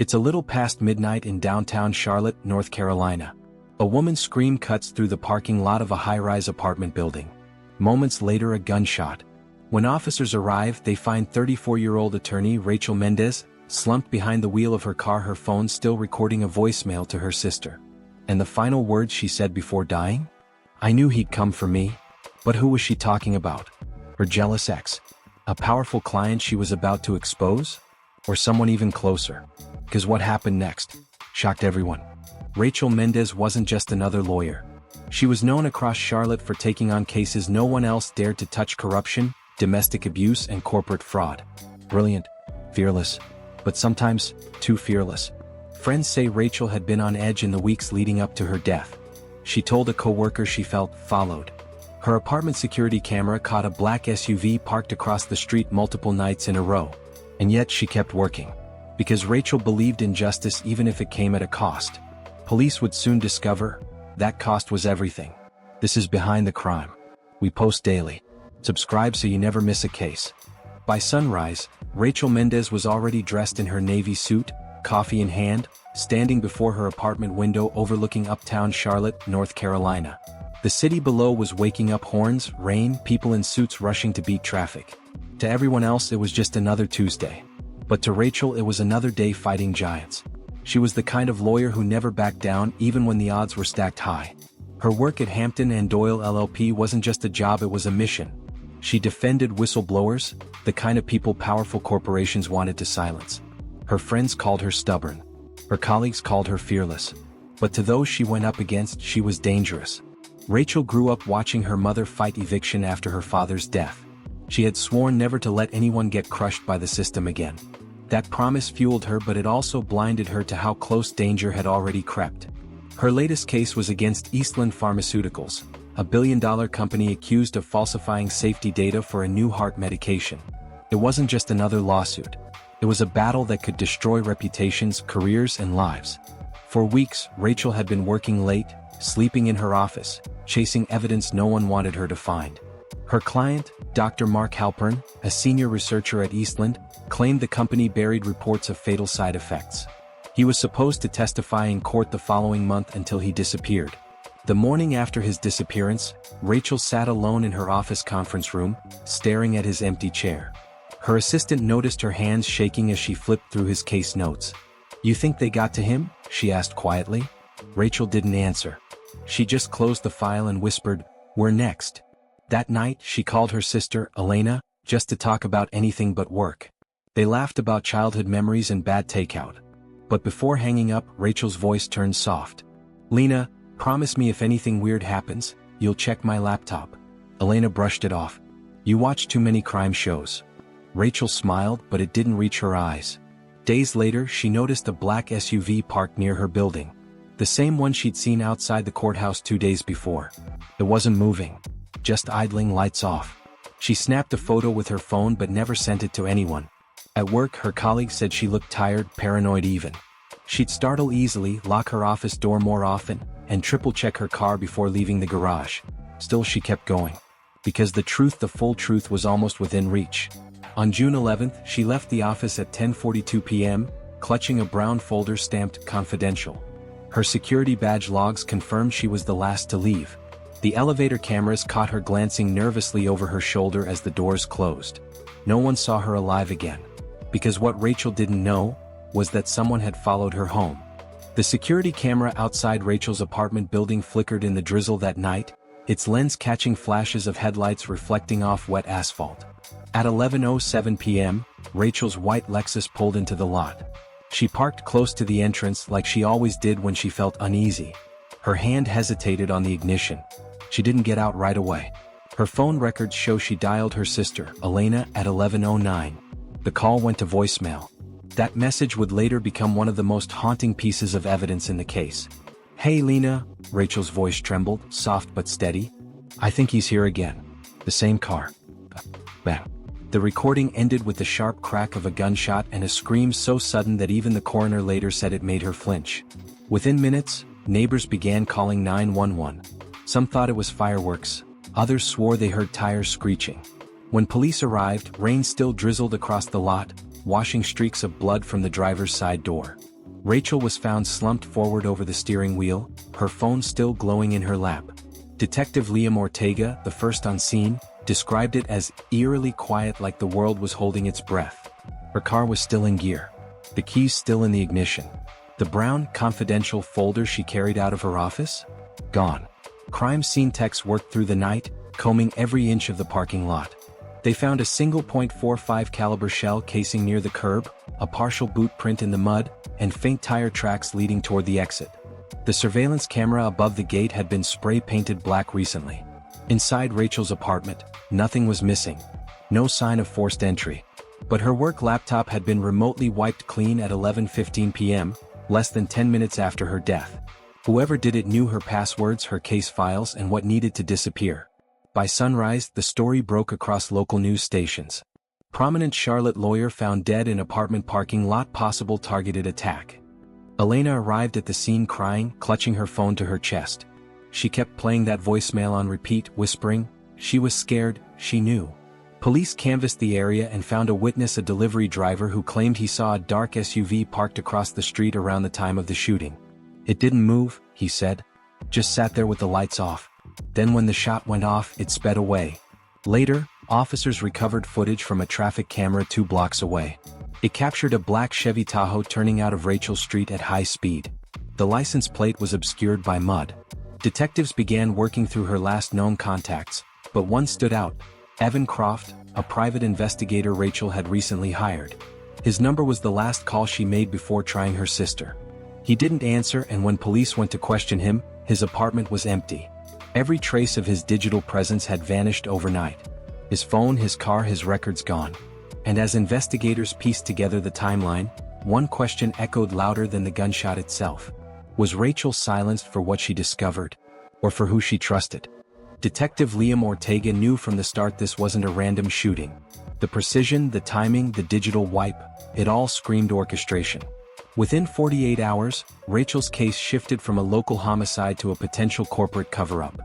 It's a little past midnight in downtown Charlotte, North Carolina. A woman's scream cuts through the parking lot of a high-rise apartment building. Moments later, a gunshot. When officers arrive, they find 34-year-old attorney Rachel Mendez slumped behind the wheel of her car, her phone still recording a voicemail to her sister. And the final words she said before dying? "I knew he'd come for me." But who was she talking about? Her jealous ex? A powerful client she was about to expose? Or someone even closer? Because what happened next shocked everyone. Rachel Mendez wasn't just another lawyer. She was known across Charlotte for taking on cases no one else dared to touch: corruption, domestic abuse, and corporate fraud. Brilliant, fearless, but sometimes too fearless. Friends say Rachel had been on edge in the weeks leading up to her death. She told a coworker she felt followed. Her apartment security camera caught a black SUV parked across the street multiple nights in a row. And yet she kept working. Because Rachel believed in justice even if it came at a cost. Police would soon discover that cost was everything. This is Behind the Crime. We post daily. Subscribe so you never miss a case. By sunrise, Rachel Mendez was already dressed in her navy suit, coffee in hand, standing before her apartment window overlooking uptown Charlotte, North Carolina. The city below was waking up: horns, rain, people in suits rushing to beat traffic. To everyone else, it was just another Tuesday. But to Rachel, it was another day fighting giants. She was the kind of lawyer who never backed down even when the odds were stacked high. Her work at Hampton and Doyle LLP wasn't just a job, it was a mission. She defended whistleblowers, the kind of people powerful corporations wanted to silence. Her friends called her stubborn. Her colleagues called her fearless. But to those she went up against, she was dangerous. Rachel grew up watching her mother fight eviction after her father's death. She had sworn never to let anyone get crushed by the system again. That promise fueled her, but it also blinded her to how close danger had already crept. Her latest case was against Eastland Pharmaceuticals, a billion-dollar company accused of falsifying safety data for a new heart medication. It wasn't just another lawsuit. It was a battle that could destroy reputations, careers, and lives. For weeks, Rachel had been working late, sleeping in her office, chasing evidence no one wanted her to find. Her client, Dr. Mark Halpern, a senior researcher at Eastland, claimed the company buried reports of fatal side effects. He was supposed to testify in court the following month until he disappeared. The morning after his disappearance, Rachel sat alone in her office conference room, staring at his empty chair. Her assistant noticed her hands shaking as she flipped through his case notes. "You think they got to him?" she asked quietly. Rachel didn't answer. She just closed the file and whispered, "We're next." That night, she called her sister, Elena, just to talk about anything but work. They laughed about childhood memories and bad takeout. But before hanging up, Rachel's voice turned soft. "Lena, promise me if anything weird happens, you'll check my laptop." Elena brushed it off. "You watch too many crime shows." Rachel smiled, but it didn't reach her eyes. Days later, she noticed a black SUV parked near her building. The same one she'd seen outside the courthouse 2 days before. It wasn't moving. Just idling, lights off. She snapped a photo with her phone but never sent it to anyone. At work, her colleagues said she looked tired, paranoid even. She'd startle easily, lock her office door more often, and triple-check her car before leaving the garage. Still, she kept going. Because the truth, the full truth, was almost within reach. On June 11th, she left the office at 10:42 p.m., clutching a brown folder stamped "Confidential." Her security badge logs confirmed she was the last to leave. The elevator cameras caught her glancing nervously over her shoulder as the doors closed. No one saw her alive again. Because what Rachel didn't know was that someone had followed her home. The security camera outside Rachel's apartment building flickered in the drizzle that night, its lens catching flashes of headlights reflecting off wet asphalt. At 11:07 p.m., Rachel's white Lexus pulled into the lot. She parked close to the entrance like she always did when she felt uneasy. Her hand hesitated on the ignition. She didn't get out right away. Her phone records show she dialed her sister, Elena, at 11:09. The call went to voicemail. That message would later become one of the most haunting pieces of evidence in the case. "Hey Lena," Rachel's voice trembled, soft but steady. "I think he's here again. The same car." Bam. The recording ended with the sharp crack of a gunshot and a scream so sudden that even the coroner later said it made her flinch. Within minutes, neighbors began calling 911. Some thought it was fireworks, others swore they heard tires screeching. When police arrived, rain still drizzled across the lot, washing streaks of blood from the driver's side door. Rachel was found slumped forward over the steering wheel, her phone still glowing in her lap. Detective Liam Ortega, the first on scene, described it as eerily quiet, like the world was holding its breath. Her car was still in gear. The keys still in the ignition. The brown, confidential folder she carried out of her office? Gone. Crime scene techs worked through the night, combing every inch of the parking lot. They found a single .45 caliber shell casing near the curb, a partial boot print in the mud, and faint tire tracks leading toward the exit. The surveillance camera above the gate had been spray-painted black recently. Inside Rachel's apartment, nothing was missing. No sign of forced entry. But her work laptop had been remotely wiped clean at 11:15 p.m., less than 10 minutes after her death. Whoever did it knew her passwords, her case files, and what needed to disappear. By sunrise, the story broke across local news stations. Prominent Charlotte lawyer found dead in apartment parking lot, possible targeted attack. Elena arrived at the scene crying, clutching her phone to her chest. She kept playing that voicemail on repeat, whispering. She was scared, she knew. Police canvassed the area and found a witness, a delivery driver who claimed he saw a dark SUV parked across the street around the time of the shooting. It didn't move, he said. Just sat there with the lights off. Then when the shot went off, it sped away. Later, officers recovered footage from a traffic camera 2 blocks away. It captured a black Chevy Tahoe turning out of Rachel Street at high speed. The license plate was obscured by mud. Detectives began working through her last known contacts, but one stood out. Evan Croft, a private investigator Rachel had recently hired. His number was the last call she made before trying her sister. He didn't answer, and when police went to question him, his apartment was empty. Every trace of his digital presence had vanished overnight. His phone, his car, his records gone. And as investigators pieced together the timeline, one question echoed louder than the gunshot itself. Was Rachel silenced for what she discovered, or for who she trusted? Detective Liam Ortega knew from the start this wasn't a random shooting. The precision, the timing, the digital wipe, it all screamed orchestration. Within 48 hours, Rachel's case shifted from a local homicide to a potential corporate cover-up.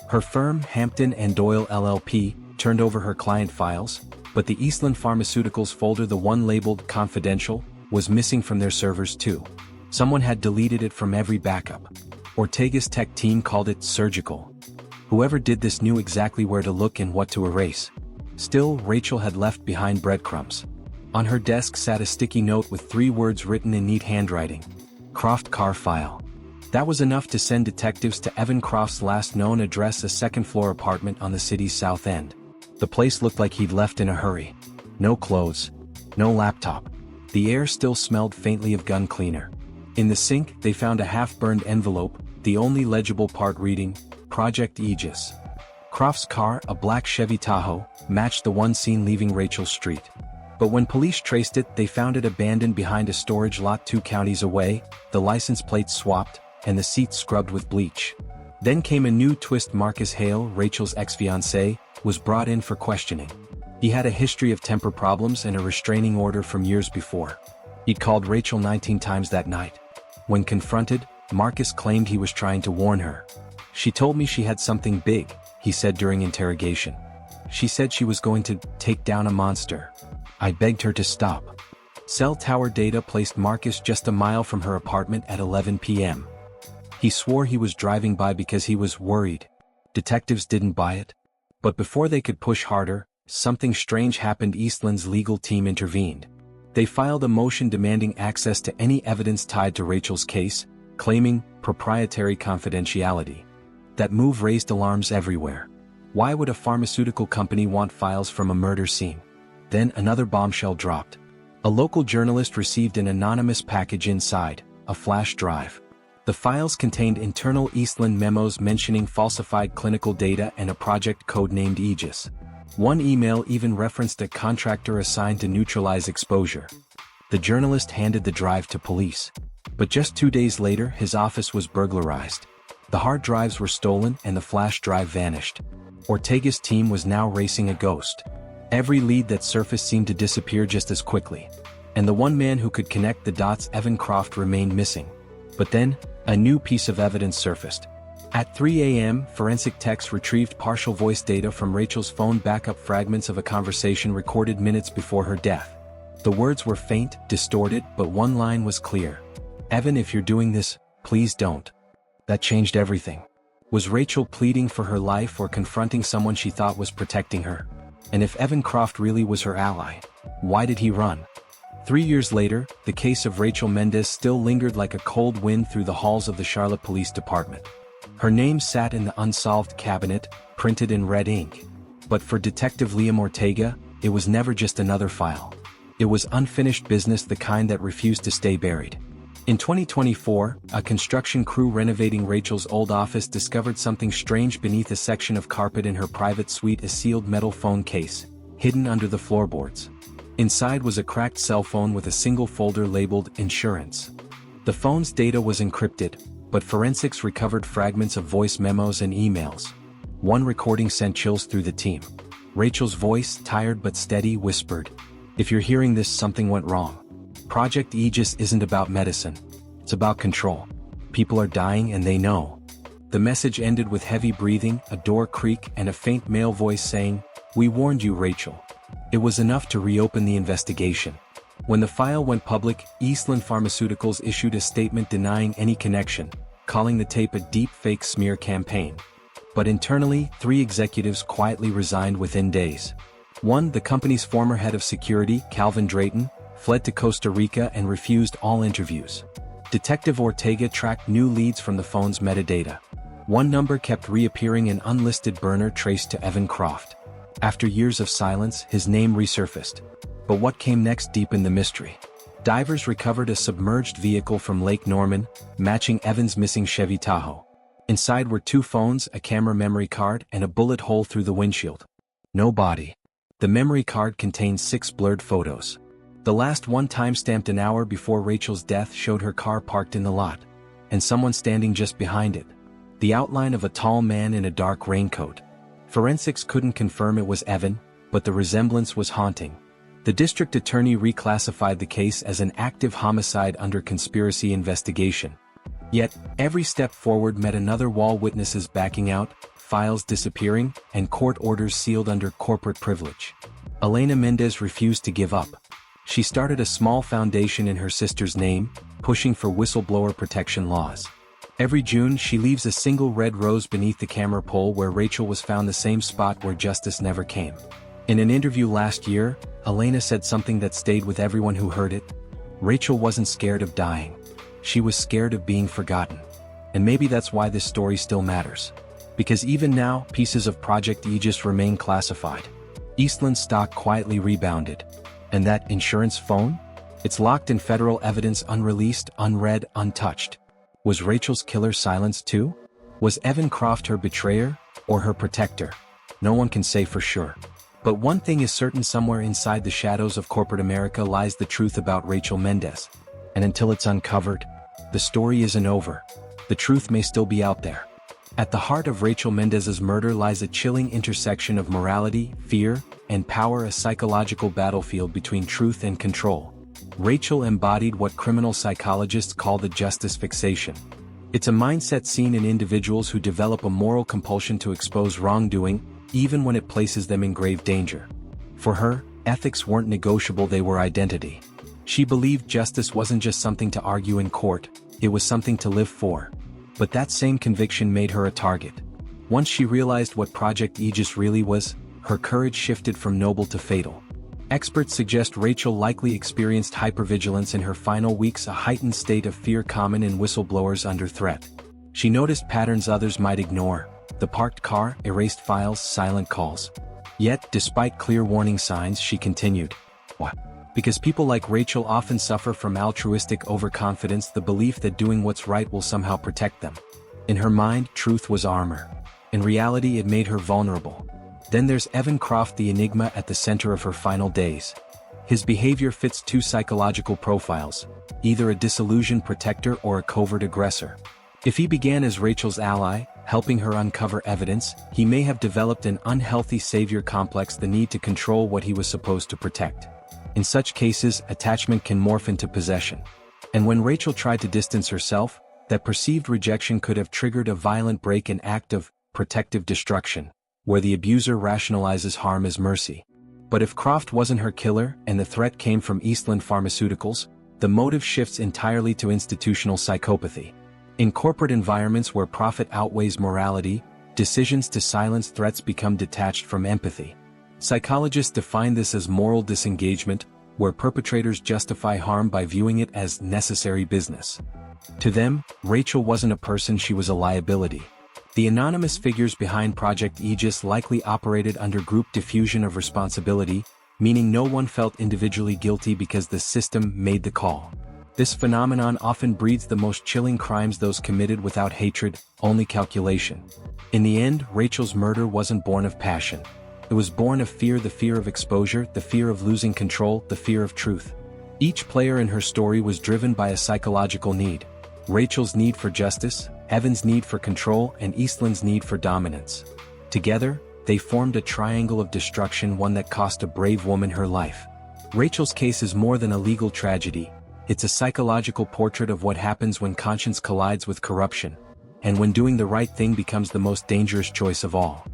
Her firm, Hampton and Doyle LLP, turned over her client files, but the Eastland Pharmaceuticals folder, the one labeled confidential, was missing from their servers too. Someone had deleted it from every backup. Ortega's tech team called it surgical. Whoever did this knew exactly where to look and what to erase. Still, Rachel had left behind breadcrumbs. On her desk sat a sticky note with 3 words written in neat handwriting. Croft car file. That was enough to send detectives to Evan Croft's last known address, a second-floor apartment on the city's south end. The place looked like he'd left in a hurry. No clothes. No laptop. The air still smelled faintly of gun cleaner. In the sink, they found a half-burned envelope, the only legible part reading, Project Aegis. Croft's car, a black Chevy Tahoe, matched the one seen leaving Rachel Street. But when police traced it, they found it abandoned behind a storage lot 2 counties away, the license plate swapped, and the seats scrubbed with bleach. Then came a new twist. Marcus Hale, Rachel's ex-fiancé, was brought in for questioning. He had a history of temper problems and a restraining order from years before. He'd called Rachel 19 times that night. When confronted, Marcus claimed he was trying to warn her. She told me she had something big, he said during interrogation. She said she was going to take down a monster. I begged her to stop. Cell tower data placed Marcus just a mile from her apartment at 11 p.m. He swore he was driving by because he was worried. Detectives didn't buy it. But before they could push harder, something strange happened. Eastland's legal team intervened. They filed a motion demanding access to any evidence tied to Rachel's case, claiming proprietary confidentiality. That move raised alarms everywhere. Why would a pharmaceutical company want files from a murder scene? Then another bombshell dropped. A local journalist received an anonymous package inside, a flash drive. The files contained internal Eastland memos mentioning falsified clinical data and a project codenamed Aegis. One email even referenced a contractor assigned to neutralize exposure. The journalist handed the drive to police. But just 2 days later, his office was burglarized. The hard drives were stolen and the flash drive vanished. Ortega's team was now racing a ghost. Every lead that surfaced seemed to disappear just as quickly. And the one man who could connect the dots, Evan Croft, remained missing. But then, a new piece of evidence surfaced. At 3 a.m., forensic techs retrieved partial voice data from Rachel's phone, backup fragments of a conversation recorded minutes before her death. The words were faint, distorted, but one line was clear. "Evan, if you're doing this, please don't." That changed everything. Was Rachel pleading for her life or confronting someone she thought was protecting her? And if Evan Croft really was her ally, why did he run? 3 years later, the case of Rachel Mendez still lingered like a cold wind through the halls of the Charlotte Police Department. Her name sat in the unsolved cabinet, printed in red ink. But for Detective Liam Ortega, it was never just another file. It was unfinished business, the kind that refused to stay buried. In 2024, a construction crew renovating Rachel's old office discovered something strange beneath a section of carpet in her private suite: a sealed metal phone case, hidden under the floorboards. Inside was a cracked cell phone with a single folder labeled "Insurance." The phone's data was encrypted, but forensics recovered fragments of voice memos and emails. One recording sent chills through the team. Rachel's voice, tired but steady, whispered, "If you're hearing this, something went wrong. Project Aegis isn't about medicine. It's about control. People are dying and they know." The message ended with heavy breathing, a door creak, and a faint male voice saying, "We warned you, Rachel." It was enough to reopen the investigation. When the file went public, Eastland Pharmaceuticals issued a statement denying any connection, calling the tape a deep fake smear campaign. But internally, 3 executives quietly resigned within days. One, the company's former head of security, Calvin Drayton, fled to Costa Rica and refused all interviews. Detective Ortega tracked new leads from the phone's metadata. One number kept reappearing, an unlisted burner traced to Evan Croft. After years of silence, his name resurfaced. But what came next deepened the mystery. Divers recovered a submerged vehicle from Lake Norman, matching Evan's missing Chevy Tahoe. Inside were 2 phones, a camera memory card, and a bullet hole through the windshield. No body. The memory card contained 6 blurred photos. The last one, time-stamped an hour before Rachel's death, showed her car parked in the lot, and someone standing just behind it. The outline of a tall man in a dark raincoat. Forensics couldn't confirm it was Evan, but the resemblance was haunting. The district attorney reclassified the case as an active homicide under conspiracy investigation. Yet, every step forward met another wall: witnesses backing out, files disappearing, and court orders sealed under corporate privilege. Elena Mendez refused to give up. She started a small foundation in her sister's name, pushing for whistleblower protection laws. Every June, she leaves a single red rose beneath the camera pole where Rachel was found, the same spot where justice never came. In an interview last year, Elena said something that stayed with everyone who heard it. Rachel wasn't scared of dying. She was scared of being forgotten. And maybe that's why this story still matters. Because even now, pieces of Project Aegis remain classified. Eastland's stock quietly rebounded. And that insurance phone? It's locked in federal evidence, unreleased, unread, untouched. Was Rachel's killer silenced too? Was Evan Croft her betrayer, or her protector? No one can say for sure. But one thing is certain: somewhere inside the shadows of corporate America lies the truth about Rachel Mendez. And until it's uncovered, the story isn't over. The truth may still be out there. At the heart of Rachel Mendez's murder lies a chilling intersection of morality, fear, and power, a psychological battlefield between truth and control. Rachel embodied what criminal psychologists call the justice fixation. It's a mindset seen in individuals who develop a moral compulsion to expose wrongdoing, even when it places them in grave danger. For her, ethics weren't negotiable, they were identity. She believed justice wasn't just something to argue in court, it was something to live for. But that same conviction made her a target. Once she realized what Project Aegis really was, her courage shifted from noble to fatal. Experts suggest Rachel likely experienced hypervigilance in her final weeks, a heightened state of fear common in whistleblowers under threat. She noticed patterns others might ignore: the parked car, erased files, silent calls. Yet, despite clear warning signs, she continued. What? Because people like Rachel often suffer from altruistic overconfidence, the belief that doing what's right will somehow protect them. In her mind, truth was armor. In reality, it made her vulnerable. Then there's Evan Croft, the enigma at the center of her final days. His behavior fits 2 psychological profiles: either a disillusioned protector or a covert aggressor. If he began as Rachel's ally, helping her uncover evidence, he may have developed an unhealthy savior complex, the need to control what he was supposed to protect. In such cases, attachment can morph into possession. And when Rachel tried to distance herself, that perceived rejection could have triggered a violent break, an act of protective destruction, where the abuser rationalizes harm as mercy. But if Croft wasn't her killer and the threat came from Eastland Pharmaceuticals, the motive shifts entirely to institutional psychopathy. In corporate environments where profit outweighs morality, decisions to silence threats become detached from empathy. Psychologists define this as moral disengagement, where perpetrators justify harm by viewing it as necessary business. To them, Rachel wasn't a person, she was a liability. The anonymous figures behind Project Aegis likely operated under group diffusion of responsibility, meaning no one felt individually guilty because the system made the call. This phenomenon often breeds the most chilling crimes, those committed without hatred, only calculation. In the end, Rachel's murder wasn't born of passion. It was born of fear, the fear of exposure, the fear of losing control, the fear of truth. Each player in her story was driven by a psychological need. Rachel's need for justice, Evan's need for control, and Eastland's need for dominance. Together, they formed a triangle of destruction, one that cost a brave woman her life. Rachel's case is more than a legal tragedy. It's a psychological portrait of what happens when conscience collides with corruption, and when doing the right thing becomes the most dangerous choice of all.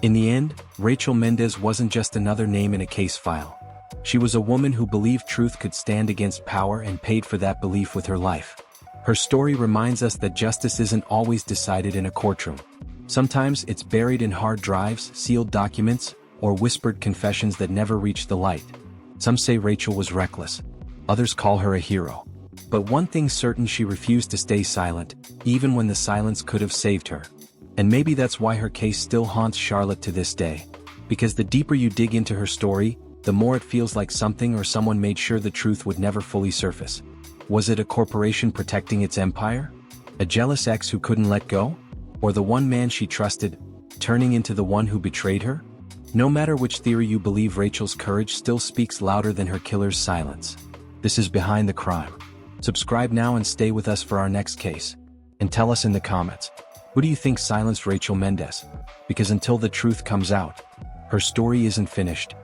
In the end, Rachel Mendez wasn't just another name in a case file. She was a woman who believed truth could stand against power and paid for that belief with her life. Her story reminds us that justice isn't always decided in a courtroom. Sometimes it's buried in hard drives, sealed documents, or whispered confessions that never reach the light. Some say Rachel was reckless. Others call her a hero. But one thing's certain, she refused to stay silent, even when the silence could have saved her. And maybe that's why her case still haunts Charlotte to this day. Because the deeper you dig into her story, the more it feels like something or someone made sure the truth would never fully surface. Was it a corporation protecting its empire? A jealous ex who couldn't let go? Or the one man she trusted, turning into the one who betrayed her? No matter which theory you believe, Rachel's courage still speaks louder than her killer's silence. This is Behind the Crime. Subscribe now and stay with us for our next case. And tell us in the comments, who do you think silenced Rachel Mendez? Because until the truth comes out, her story isn't finished.